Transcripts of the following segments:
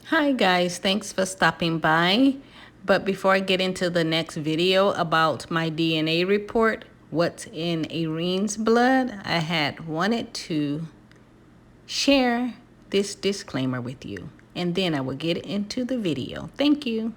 Hi guys, thanks for stopping by. But before I get into the next video about my DNA report, what's in Irene's blood, I had wanted to share this disclaimer with you. And then I will get into the video. Thank you.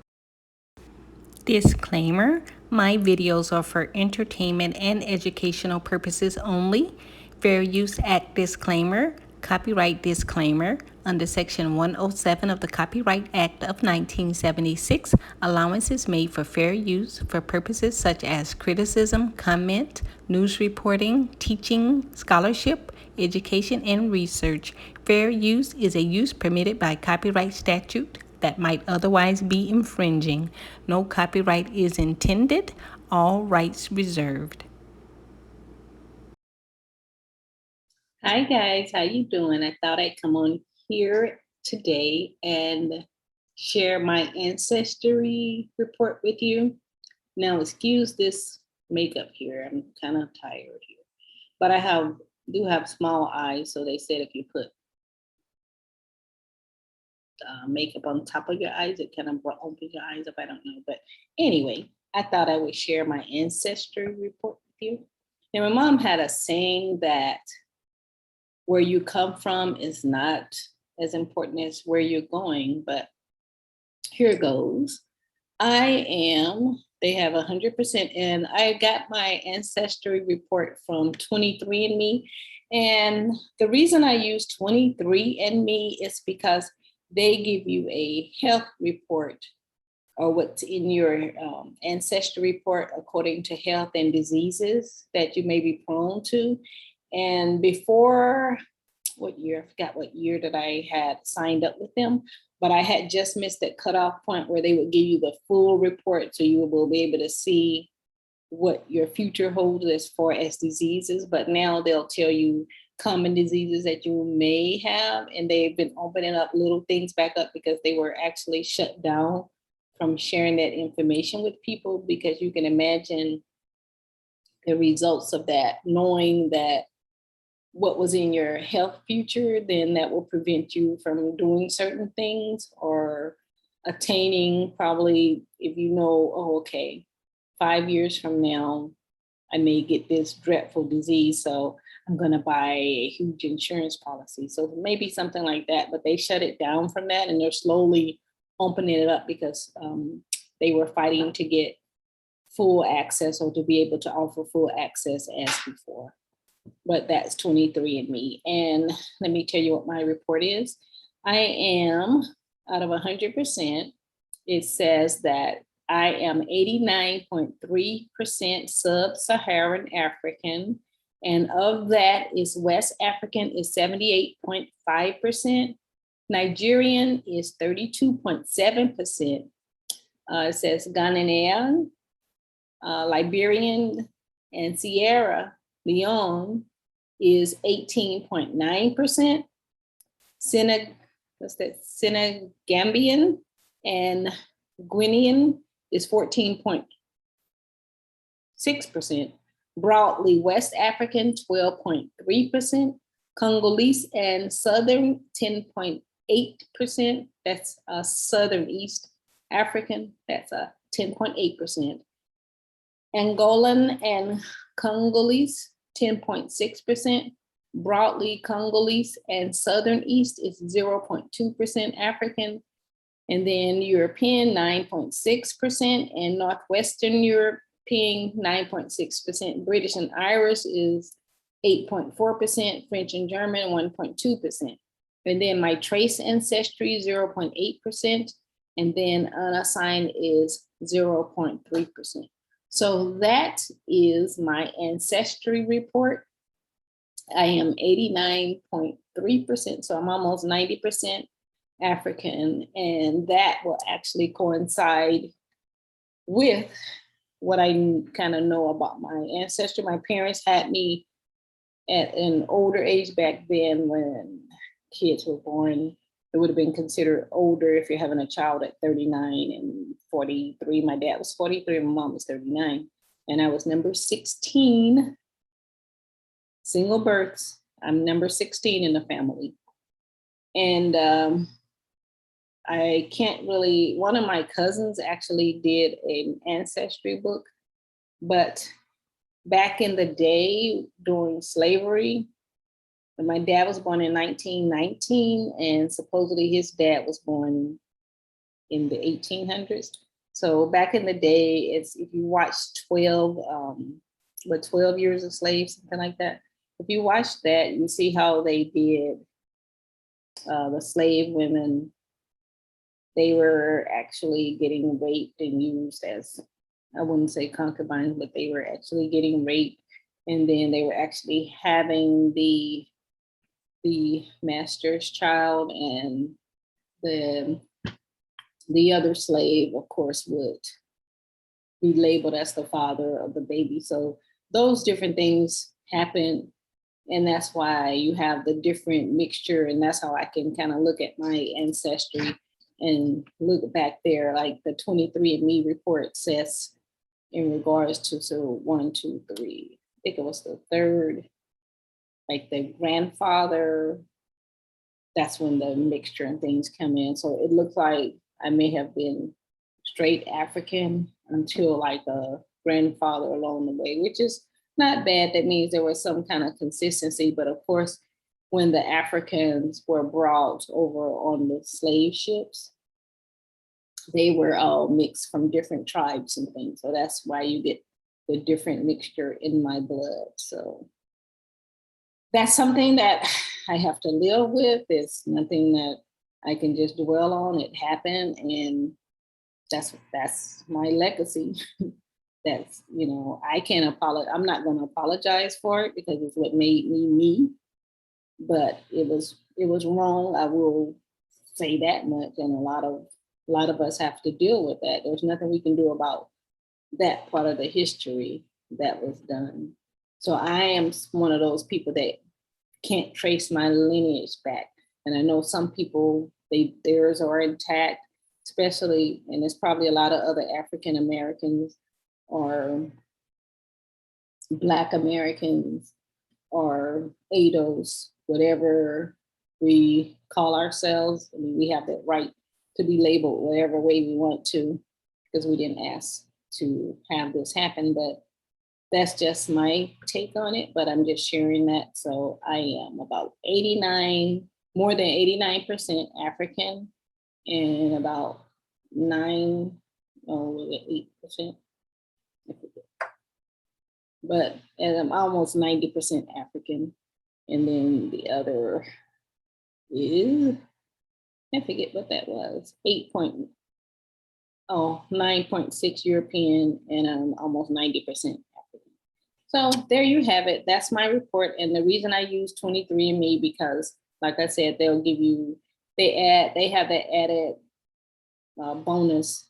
Disclaimer, my videos are for entertainment and educational purposes only. Fair Use Act disclaimer, copyright disclaimer. Under Section 107 of the Copyright Act of 1976, allowance is made for fair use for purposes such as criticism, comment, news reporting, teaching, scholarship, education, and research. Fair use is a use permitted by copyright statute that might otherwise be infringing. No copyright is intended, all rights reserved. Hi guys, how you doing? I thought I'd come on here today and share my ancestry report with you. Now, excuse this makeup here. I'm kind of tired here, but I do have small eyes, so they said if you put makeup on top of your eyes, it kind of opens your eyes up. I don't know, but anyway, I thought I would share my ancestry report with you. And my mom had a saying that where you come from is not as important as where you're going, but here goes. They have 100%, and I got my ancestry report from 23andMe. And the reason I use 23andMe is because they give you a health report or what's in your ancestry report according to health and diseases that you may be prone to. And before, what year? I forgot what year that I had signed up with them, but I had just missed that cutoff point where they would give you the full report so you will be able to see what your future holds as far as diseases. But now they'll tell you common diseases that you may have, and they've been opening up little things back up because they were actually shut down from sharing that information with people, because you can imagine the results of that, knowing that what was in your health future, then that will prevent you from doing certain things or attaining, probably, if you know, oh, okay, 5 years from now, I may get this dreadful disease, so I'm going to buy a huge insurance policy. So maybe something like that, but they shut it down from that, and they're slowly opening it up because they were fighting to get full access or to be able to offer full access as before. But that's 23andMe. And let me tell you what my report is. I am, out of 100%, it says that I am 89.3% sub-Saharan African. And of that is West African is 78.5%. Nigerian is 32.7%. It says Ghanaian, Liberian, and Sierra Leone is 18.9%. Senegambian and Guinean is 14.6%. Broadly West African, 12.3%. Congolese and Southern, 10.8%. That's Southern East African, that's 10.8%. Angolan and Congolese, 10.6%. Broadly Congolese and Southern East is 0.2% African. And then European, 9.6%, and Northwestern European, 9.6%. British and Irish is 8.4%, French and German, 1.2%. And then my trace ancestry, 0.8%, and then unassigned is 0.3%. So that is my ancestry report. I am 89.3%, so I'm almost 90% African, and that will actually coincide with what I kind of know about my ancestry. My parents had me at an older age back then when kids were born. It would have been considered older if you're having a child at 39 and 43. My dad was 43, my mom was 39, and I was number 16. Single births. I'm number 16 in the family. And I can't really, one of my cousins actually did an ancestry book, but back in the day during slavery, my dad was born in 1919, and supposedly his dad was born in the 1800s. So back in the day, it's, if you watch 12 years a slave, something like that. If you watch that, you see how they did the slave women. They were actually getting raped and used as, I wouldn't say concubines, but they were actually getting raped. And then they were actually having the master's child, and the other slave, of course, would be labeled as the father of the baby. So those different things happen. And that's why you have the different mixture. And that's how I can kind of look at my ancestry and look back there, like the 23andMe report says in regards to, so 1, 2, 3, I think it was the third, like the grandfather, that's when the mixture and things come in. So it looks like I may have been straight African until like a grandfather along the way, which is not bad. That means there was some kind of consistency. But of course, when the Africans were brought over on the slave ships, they were all mixed from different tribes and things. So that's why you get the different mixture in my blood. So that's something that I have to live with. It's nothing that I can just dwell on. It happened, and that's my legacy. That's, you know, I can't apologize. I'm not going to apologize for it because it's what made me me. But it was wrong. I will say that much. And a lot of us have to deal with that. There's nothing we can do about that part of the history that was done. So I am one of those people that can't trace my lineage back. And I know some people, theirs are intact, especially, and there's probably a lot of other African Americans or Black Americans or ADOS, whatever we call ourselves. I mean, we have the right to be labeled whatever way we want to, because we didn't ask to have this happen. But that's just my take on it, but I'm just sharing that. So I am about 89, more than 89% African, and about 8%. But and I'm almost 90% African. And then the other is, I forget what that was, 9.6 European, and I'm almost 90% African. So there you have it. That's my report. And the reason I use 23andMe, because like I said, they'll give you, they have that added bonus,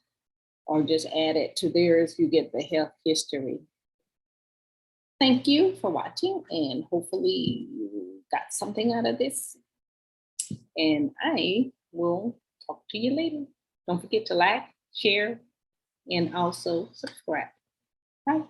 or just add it to theirs, you get the health history. Thank you for watching, and hopefully you got something out of this. And I will talk to you later. Don't forget to like, share, and also subscribe. Bye.